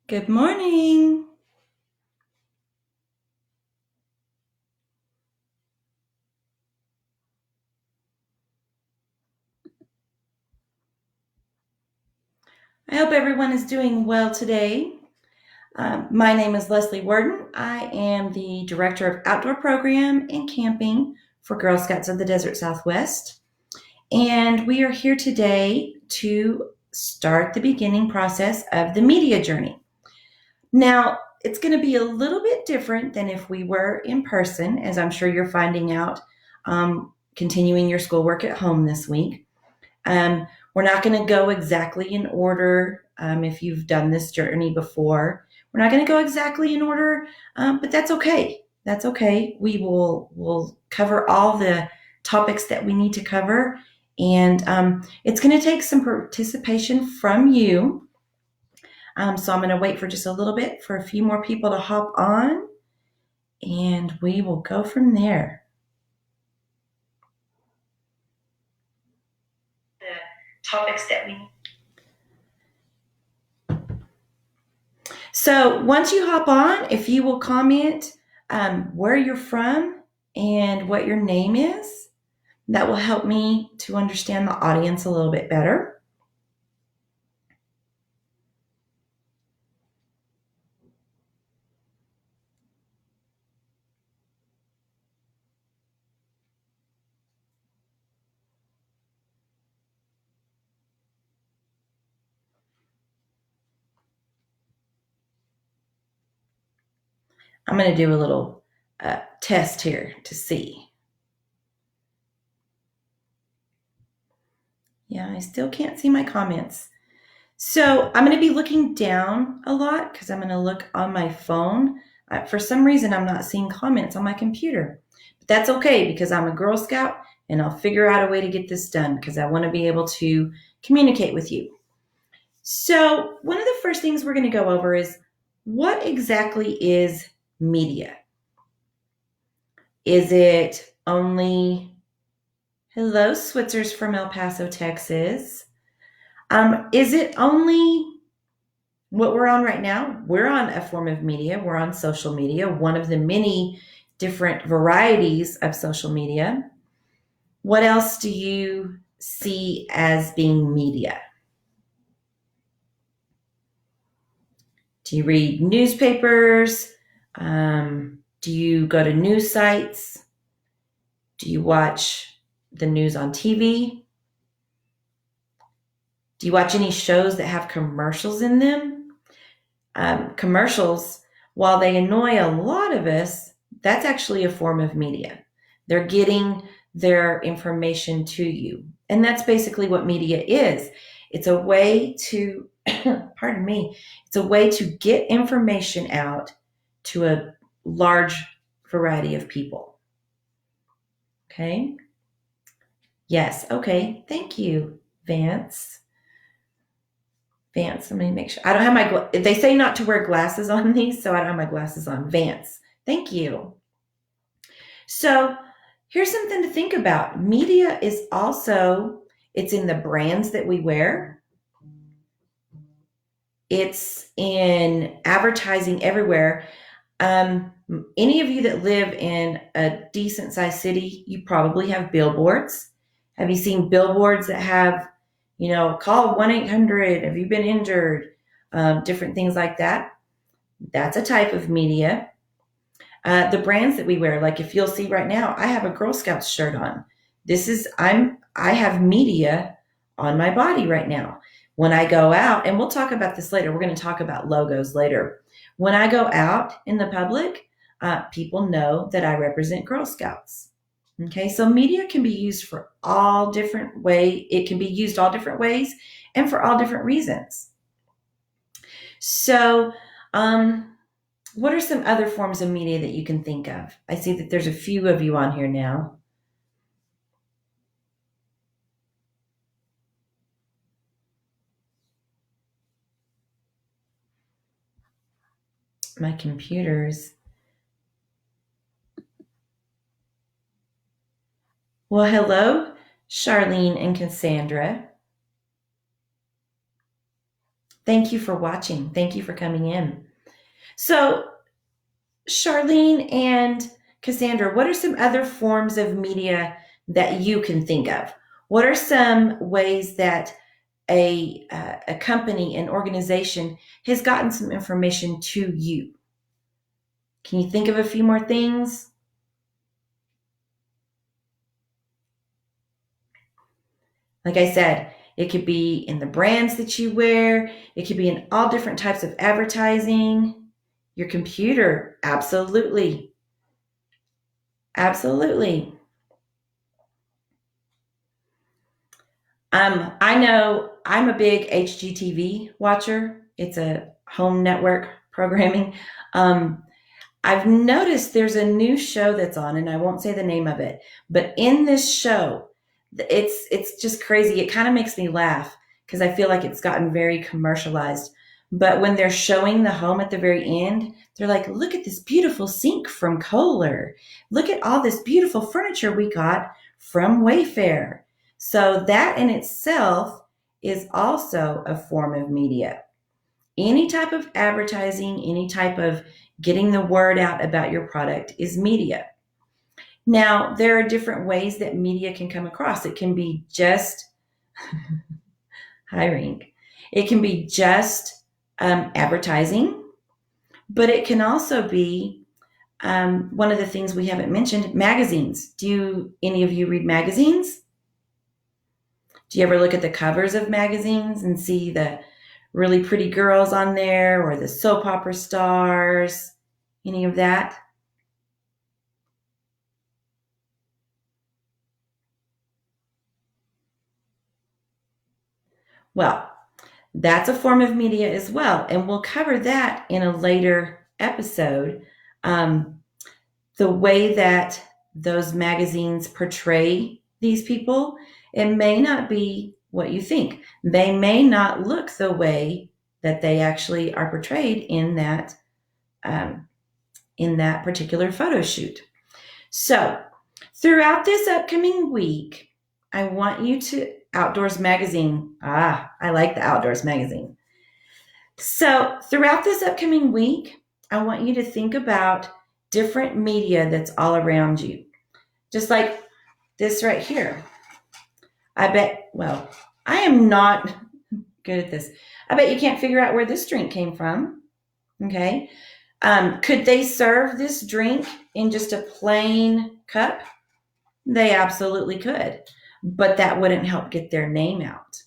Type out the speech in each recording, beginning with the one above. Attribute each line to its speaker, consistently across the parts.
Speaker 1: Good morning. I hope everyone is doing well today. My name is Leslie Worden. I am the Director of Outdoor Program and Camping for Girl Scouts of the Desert Southwest. And we are here today to start the beginning process of the media journey. Now, it's going to be a little bit different than if we were in person, as I'm sure you're finding out, continuing your schoolwork at home this week. We're not going to go exactly in order if you've done this journey before. We're not going to go exactly in order, but that's okay. That's okay. We'll cover all the topics that we need to cover, and it's going to take some participation from you. So I'm going to wait for just a little bit for a few more people to hop on, and we will go from there. The topics that we So once you hop on, if you will comment where you're from and what your name is, that will help me to understand the audience a little bit better. I'm going to do a little test here to see. Yeah, I still can't see my comments. So I'm going to be looking down a lot because I'm going to look on my phone. For some reason, I'm not seeing comments on my computer. But that's okay because I'm a Girl Scout and I'll figure out a way to get this done because I want to be able to communicate with you. So, one of the first things we're going to go over is what exactly is media? Is it only, hello, Switzer's from El Paso, Texas? Is it only what we're on right now? We're on a form of media, we're on social media, one of the many different varieties of social media. What else do you see as being media? Do you read newspapers? Do you go to news sites? Do you watch the news on TV? Do you watch any shows that have commercials in them? Commercials, while they annoy a lot of us, that's actually a form of media. They're getting their information to you. And that's basically what media is. It's a way to, pardon me, it's a way to get information out to a large variety of people. Okay? Yes. Okay. Thank you, Vance. Vance, let me make sure. I don't have my, they say not to wear glasses on these, so I don't have my glasses on. Vance, thank you. So here's something to think about. Media is also, it's in the brands that we wear. It's in advertising everywhere. Any of you that live in a decent sized city, you probably have billboards. Have you seen billboards that have, call 1-800, have you been injured? Different things like that. That's a type of media. The brands that we wear, like if you'll see right now, I have a Girl Scouts shirt on. I have media on my body right now. When I go out, and we'll talk about this later, we're going to talk about logos later. When I go out in the public, people know that I represent Girl Scouts. Okay, so media can be used for all different ways. It can be used all different ways and for all different reasons. So, what are some other forms of media that you can think of? I see that there's a few of you on here now. My computers. Well, hello, Charlene and Cassandra Thank you for watching. Thank you for coming in. So, Charlene and Cassandra, what are some other forms of media that you can think of? What are some ways that a company, an organization has gotten some information to you? Can you think of a few more things? Like I said, it could be in the brands that you wear. It could be in all different types of advertising. Your computer, absolutely. Absolutely. I know I'm a big HGTV watcher. It's a home network programming. Um, I've noticed there's a new show that's on, and I won't say the name of it, but in this show, it's just crazy. It kind of makes me laugh because I feel like it's gotten very commercialized. But when they're showing the home at the very end, they're like, "Look at this beautiful sink from Kohler. Look at all this beautiful furniture we got from Wayfair." So that in itself is also a form of media. Any type of advertising, any type of getting the word out about your product is media. Now, there are different ways that media can come across. It can be just hiring, it can be just advertising, but it can also be one of the things we haven't mentioned, magazines. Do any of you read magazines? Do you ever look at the covers of magazines and see the really pretty girls on there or the soap opera stars? Any of that? Well, that's a form of media as well. And we'll cover that in a later episode. Um, the way that those magazines portray these people, it may not be what you think. They may not look the way that they actually are portrayed um, in that particular photo shoot. So, throughout this upcoming week, I want you to Outdoors Magazine. I like the Outdoors Magazine. So, throughout this upcoming week, I want you to think about different media that's all around you. Just like this right here. I am not good at this. I bet you can't figure out where this drink came from. Okay. Could they serve this drink in just a plain cup? They absolutely could, but that wouldn't help get their name out.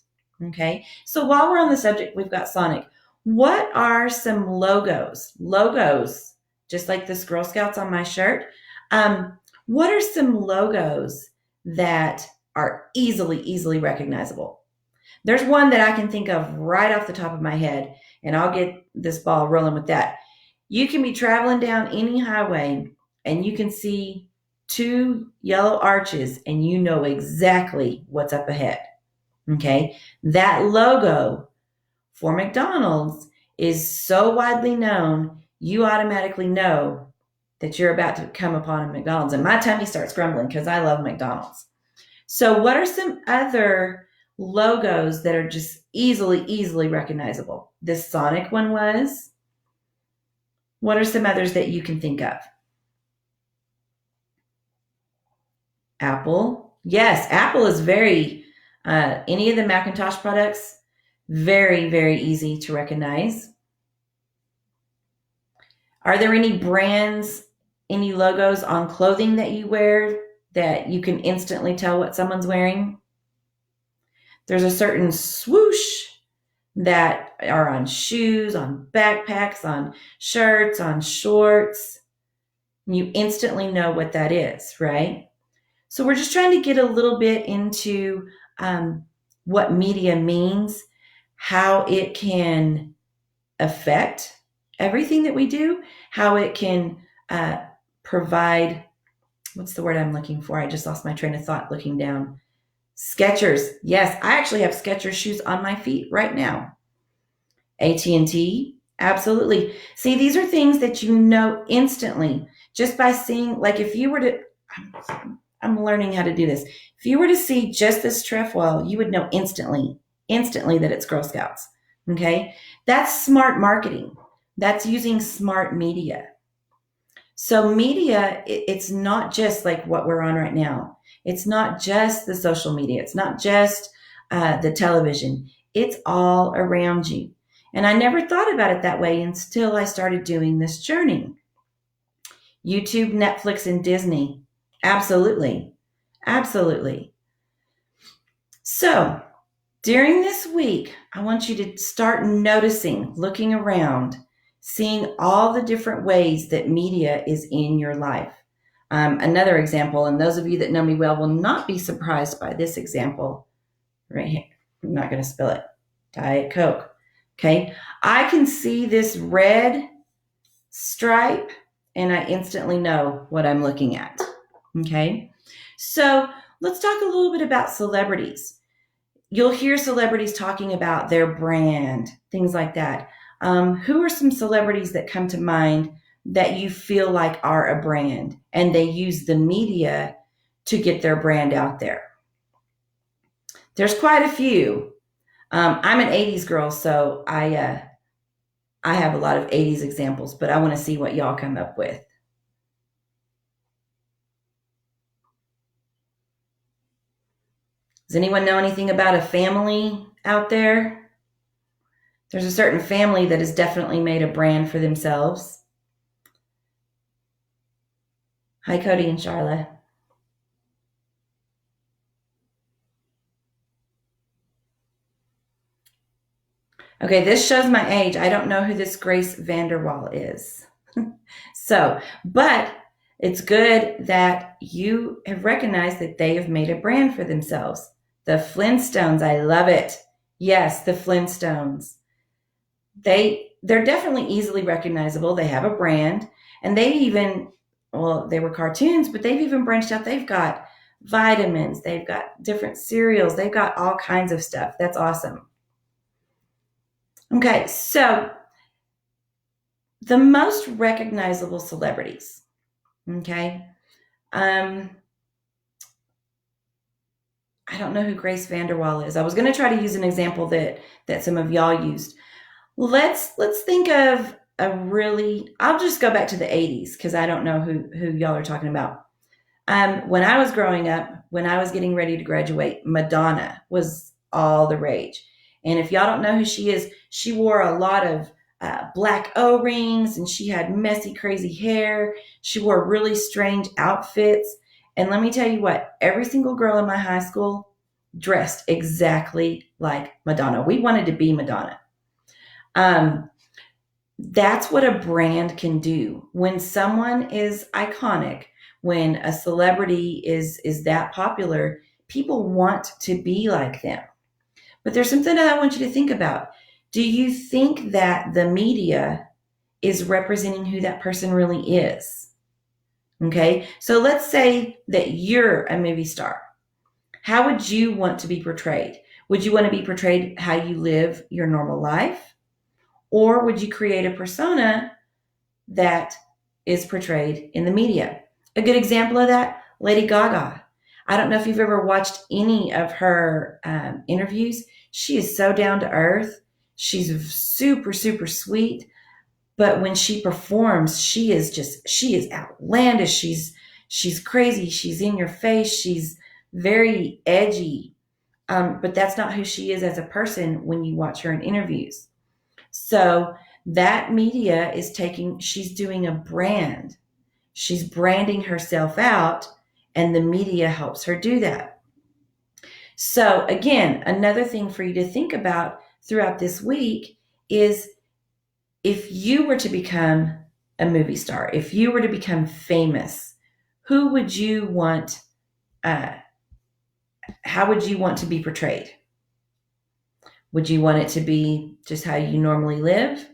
Speaker 1: Okay. So while we're on the subject, we've got Sonic. What are some logos? Logos, just like this Girl Scouts on my shirt. What are some logos that are easily recognizable? There's one that I can think of right off the top of my head, and I'll get this ball rolling with that. You can be traveling down any highway and you can see two yellow arches and you know exactly what's up ahead. Okay. That logo for McDonald's is so widely known, you automatically know that you're about to come upon a McDonald's. And my tummy starts grumbling because I love McDonald's. So, what are some other logos that are just easily recognizable? This Sonic one was. What are some others that you can think of? Apple. Yes, Apple is any of the Macintosh products, very easy to recognize. Are there any brands, any logos on clothing that you wear that you can instantly tell what someone's wearing? There's a certain swoosh that are on shoes, on backpacks, on shirts, on shorts. You instantly know what that is, right? So we're just trying to get a little bit into what media means, how it can affect everything that we do, how it can provide, what's the word I'm looking for? I just lost my train of thought looking down. Skechers. Yes, I actually have Skechers shoes on my feet right now. AT&T. Absolutely. See, these are things that you know instantly just by seeing, like if you were to, I'm learning how to do this. If you were to see just this trefoil, you would know instantly that it's Girl Scouts. Okay. That's smart marketing. That's using smart media. So media, it's not just like what we're on right now. It's not just the social media. It's not just the television. It's all around you. And I never thought about it that way until I started doing this journey. YouTube, Netflix, and Disney. Absolutely. Absolutely. So during this week, I want you to start noticing, looking around, seeing all the different ways that media is in your life. Another example, and those of you that know me well will not be surprised by this example right here. I'm not going to spill it. Diet Coke. Okay. I can see this red stripe and I instantly know what I'm looking at. Okay. So let's talk a little bit about celebrities. You'll hear celebrities talking about their brand, things like that. Who are some celebrities that come to mind that you feel like are a brand and they use the media to get their brand out there? There's quite a few. I'm an 80s girl, so I have a lot of 80s examples, but I want to see what y'all come up with. Does anyone know anything about a family out there? There's a certain family that has definitely made a brand for themselves. Hi, Cody and Charla. Okay, this shows my age. I don't know who this Grace Vanderwall is. But it's good that you have recognized that they have made a brand for themselves. The Flintstones, I love it. Yes, the Flintstones. They're definitely easily recognizable. They have a brand, and they were cartoons, but they've even branched out. They've got vitamins, they've got different cereals, they've got all kinds of stuff. That's awesome. Okay, so the most recognizable celebrities. Okay. I don't know who Grace Vanderwall is. I was going to try to use an example that some of y'all used. Let's think of a really. I'll just go back to the 80s because I don't know who y'all are talking about. When I was growing up, when I was getting ready to graduate, Madonna was all the rage. And if y'all don't know who she is, she wore a lot of black O-rings and she had messy, crazy hair. She wore really strange outfits. And let me tell you what, every single girl in my high school dressed exactly like Madonna. We wanted to be Madonna. That's what a brand can do. When someone is iconic, when a celebrity is that popular, people want to be like them. But there's something that I want you to think about. Do you think that the media is representing who that person really is? Okay, so let's say that you're a movie star. How would you want to be portrayed? Would you want to be portrayed how you live your normal life? Or would you create a persona that is portrayed in the media? A good example of that, Lady Gaga. I don't know if you've ever watched any of her interviews. She is so down to earth. She's super, super sweet. But when she performs, she is outlandish. She's crazy. She's in your face. She's very edgy. But that's not who she is as a person when you watch her in interviews. So that media she's doing a brand. She's branding herself out, and the media helps her do that. So, again, another thing for you to think about throughout this week is if you were to become a movie star, if you were to become famous, who would you want? How would you want to be portrayed? Would you want it to be just how you normally live?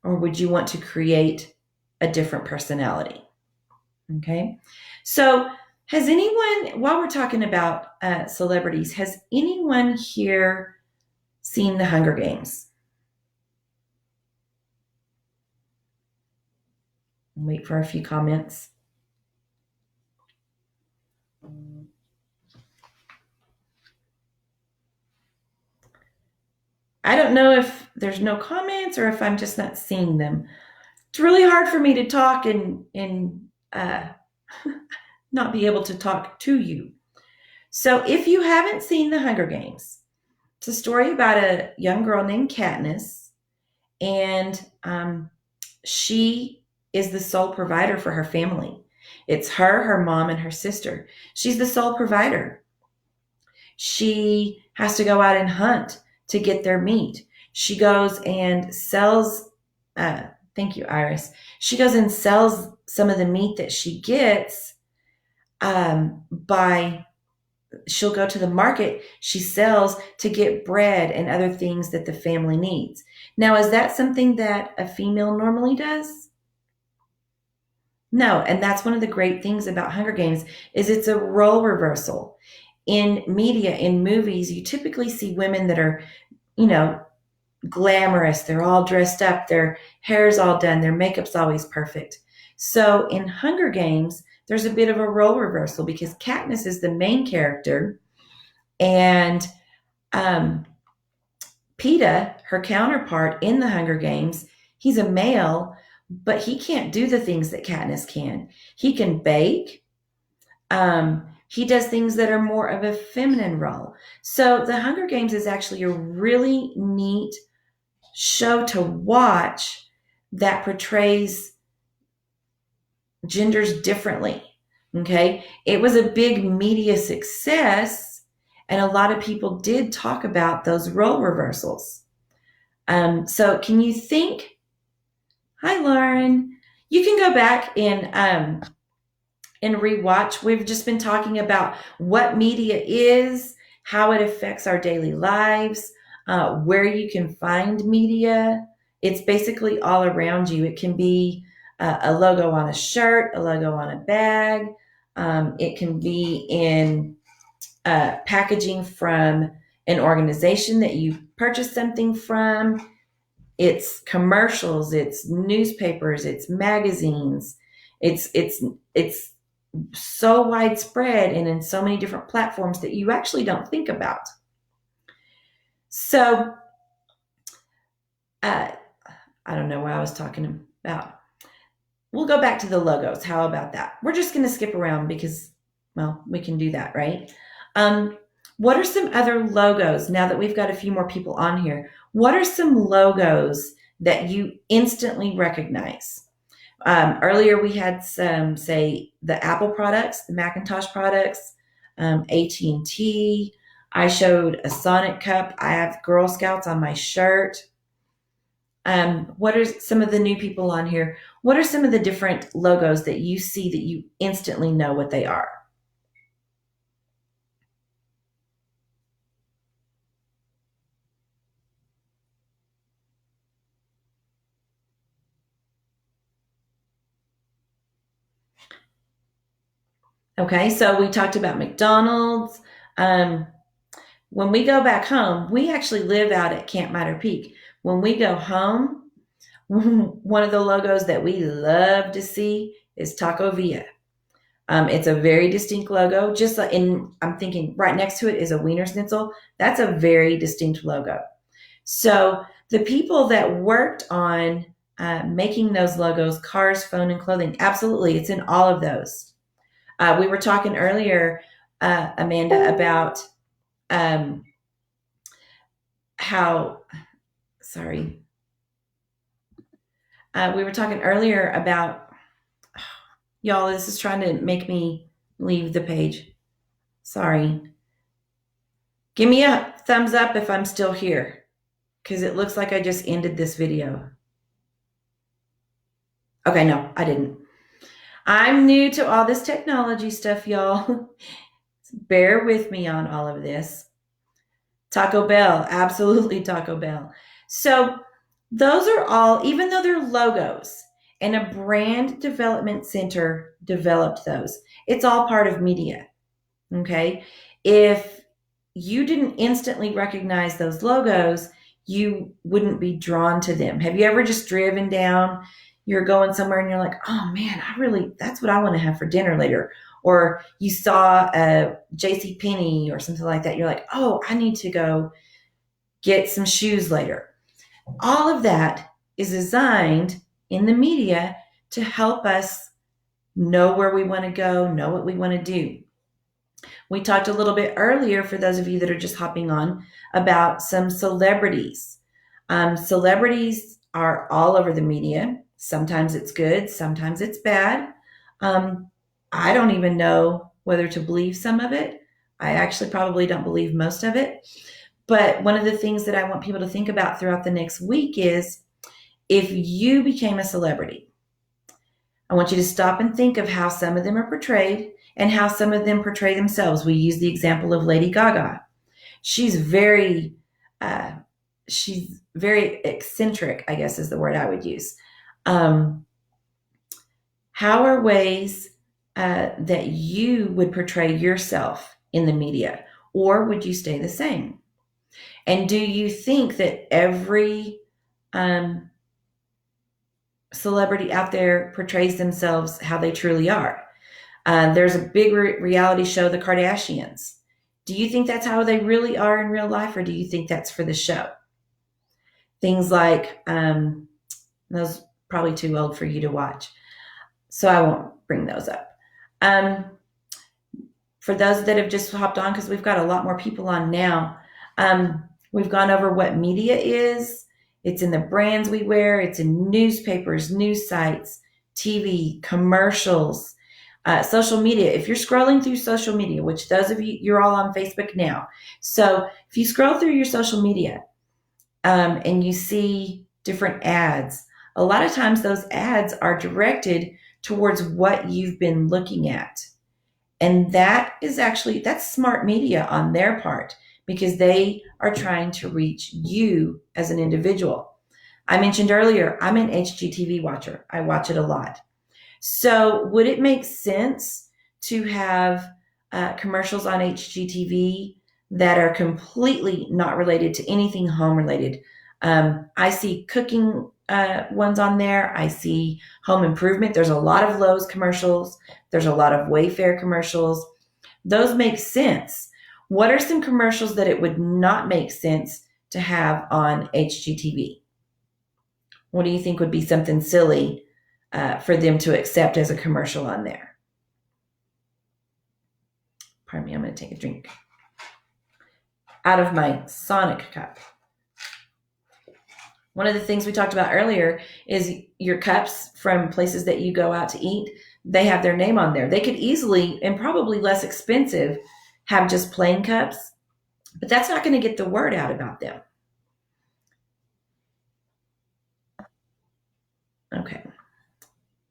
Speaker 1: Or would you want to create a different personality? Okay. So, has anyone, while we're talking about celebrities, has anyone here seen the Hunger Games? Wait for a few comments. I don't know if there's no comments or if I'm just not seeing them. It's really hard for me to talk and not be able to talk to you. So if you haven't seen The Hunger Games, it's a story about a young girl named Katniss, and she is the sole provider for her family. It's her, her mom, and her sister. She's the sole provider. She has to go out and hunt to get their meat. She goes and sells, thank you, Iris. She goes and sells some of the meat that she gets she'll go to the market, she sells to get bread and other things that the family needs. Now, is that something that a female normally does? No, and that's one of the great things about Hunger Games is it's a role reversal. In media, in movies, you typically see women that are, glamorous. They're all dressed up, their hair's all done, their makeup's always perfect. So in Hunger Games, there's a bit of a role reversal because Katniss is the main character, and Peeta, her counterpart in the Hunger Games, he's a male, but he can't do the things that Katniss can. He can bake. He does things that are more of a feminine role. So the Hunger Games is actually a really neat show to watch that portrays genders differently. Okay. It was a big media success, and a lot of people did talk about those role reversals. So can you think? Hi, Lauren. You can go back and rewatch. We've just been talking about what media is, how it affects our daily lives, where you can find media. It's basically all around you. It can be a logo on a shirt, a logo on a bag. It can be in packaging from an organization that you purchased something from. It's commercials, it's newspapers, it's magazines. It's so widespread and in so many different platforms that you actually don't think about. So, I don't know what I was talking about. We'll go back to the logos. How about that? We're just going to skip around because, well, we can do that, right? What are some other logos now that we've got a few more people on here? What are some logos that you instantly recognize? Earlier we had some, say, the Apple products, the Macintosh products, AT&T. I showed a Sonic cup. I have Girl Scouts on my shirt. What are some of the new people on here? What are some of the different logos that you see that you instantly know what they are? Okay, so we talked about McDonald's. When we go back home, we actually live out at Camp Mitre Peak. When we go home, one of the logos that we love to see is Taco Villa. It's a very distinct logo. Just like I'm thinking right next to it is a Wiener Schnitzel. That's a very distinct logo. So the people that worked on making those logos, cars, phone, and clothing, absolutely, it's in all of those. We were talking earlier, Amanda, about we were talking earlier about, y'all, this is trying to make me leave the page. Sorry. Give me a thumbs up if I'm still here, because it looks like I just ended this video. Okay, no, I didn't. I'm new to all this technology stuff, y'all. Bear with me on all of this. Taco Bell, absolutely Taco Bell. So those are all, even though they're logos, and a brand development center developed those, it's all part of media, okay? If you didn't instantly recognize those logos, you wouldn't be drawn to them. Have you ever just driven down, you're going somewhere and you're like, oh man, that's what I want to have for dinner later. Or you saw a JCPenney or something like that. You're like, oh, I need to go get some shoes later. All of that is designed in the media to help us know where we want to go, know what we want to do. We talked a little bit earlier, for those of you that are just hopping on, about some celebrities. Celebrities are all over the media. Sometimes it's good, sometimes it's bad. I don't even know whether to believe some of it. I actually probably don't believe most of it. But one of the things that I want people to think about throughout the next week is, if you became a celebrity, I want you to stop and think of how some of them are portrayed and how some of them portray themselves. We use the example of Lady Gaga. She's very, uh, she's very eccentric, I guess is the word I would use. How are ways that you would portray yourself in the media, or would you stay the same? And do you think that every celebrity out there portrays themselves how they truly are? There's a big reality show, The Kardashians. Do you think that's how they really are in real life, or do you think that's for the show? Things like, those probably too old for you to watch, so I won't bring those up. For those that have just hopped on, because we've got a lot more people on now, we've gone over what media is. It's in the brands we wear. It's in newspapers, news sites, TV, commercials, social media. If you're scrolling through social media, which those of you, you're all on Facebook now. So if you scroll through your social media and you see different ads, a lot of times those ads are directed towards what you've been looking at. And that's smart media on their part, because they are trying to reach you as an individual. I mentioned earlier, I'm an HGTV watcher. I watch it a lot. So would it make sense to have commercials on HGTV that are completely not related to anything home related? I see cooking ones on there. I see home improvement. There's a lot of Lowe's commercials. There's a lot of Wayfair commercials. Those make sense. What are some commercials that it would not make sense to have on HGTV? What do you think would be something silly for them to accept as a commercial on there? Pardon me, I'm going to take a drink out of my Sonic cup. One of the things we talked about earlier is your cups from places that you go out to eat. They have their name on there. They could easily, and probably less expensive, have just plain cups, but that's not going to get the word out about them. Okay.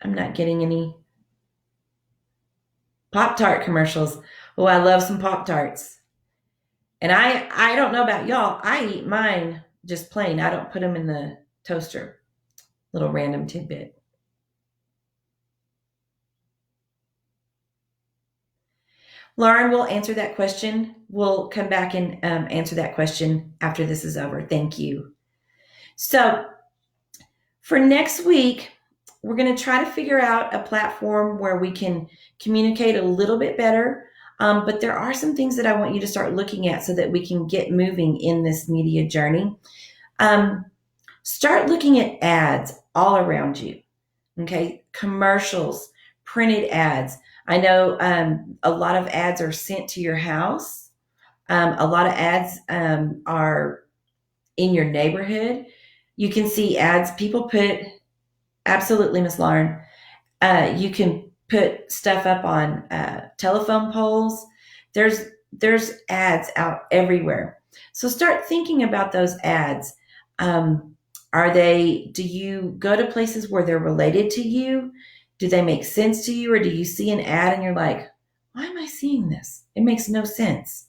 Speaker 1: I'm not getting any Pop-Tart commercials. Oh, I love some Pop-Tarts. And I don't know about y'all. I eat mine just plain. I don't put them in the toaster. Little random tidbit. Lauren will answer that question. We'll come back and answer that question after this is over. Thank you. So for next week, we're going to try to figure out a platform where we can communicate a little bit better. But there are some things that I want you to start looking at so that we can get moving in this media journey. Start looking at ads all around you. Okay, commercials, printed ads. I know a lot of ads are sent to your house. A lot of ads are in your neighborhood. You can see ads. People put, absolutely, Miss Lauren, you can put stuff up on telephone poles. There's ads out everywhere. So start thinking about those ads. Do you go to places where they're related to you? Do they make sense to you? Or do you see an ad and you're like, why am I seeing this? It makes no sense.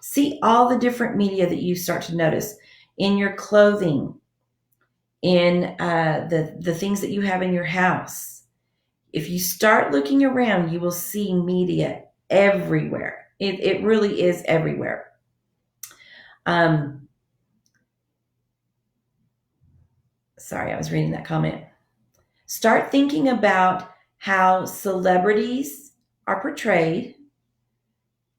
Speaker 1: See all the different media that you start to notice in your clothing, in the things that you have in your house. If you start looking around, you will see media everywhere. It really is everywhere. Sorry, I was reading that comment. Start thinking about how celebrities are portrayed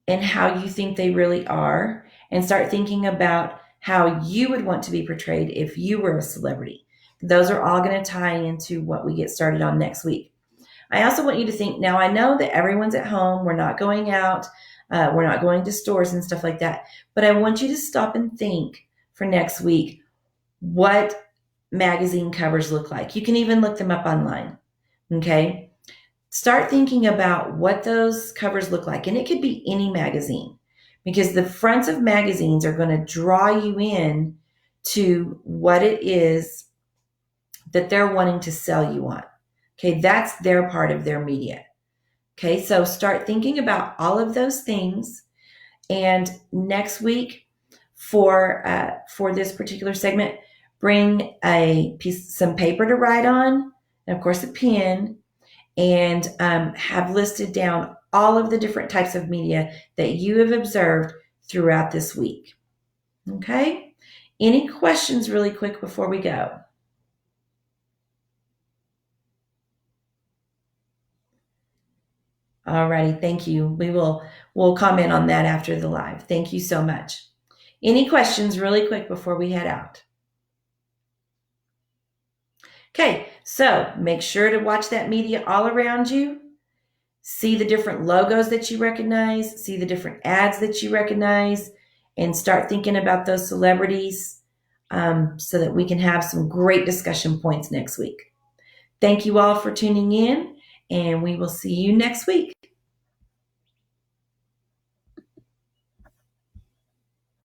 Speaker 1: and how you think they really are, and start thinking about how you would want to be portrayed if you were a celebrity. Those are all going to tie into what we get started on next week. I also want you to think, now I know that everyone's at home, we're not going out, we're not going to stores and stuff like that, but I want you to stop and think for next week what magazine covers look like. You can even look them up online, okay? Start thinking about what those covers look like, and it could be any magazine, because the fronts of magazines are going to draw you in to what it is that they're wanting to sell you on. Okay, that's their part of their media. Okay, so start thinking about all of those things. And next week, for this particular segment, bring some paper to write on, and of course a pen, and have listed down all of the different types of media that you have observed throughout this week. Okay? Any questions really quick before we go? Alrighty, thank you. We'll comment on that after the live. Thank you so much. Any questions really quick before we head out? Okay, so make sure to watch that media all around you. See the different logos that you recognize, see the different ads that you recognize, and start thinking about those celebrities so that we can have some great discussion points next week. Thank you all for tuning in, and we will see you next week.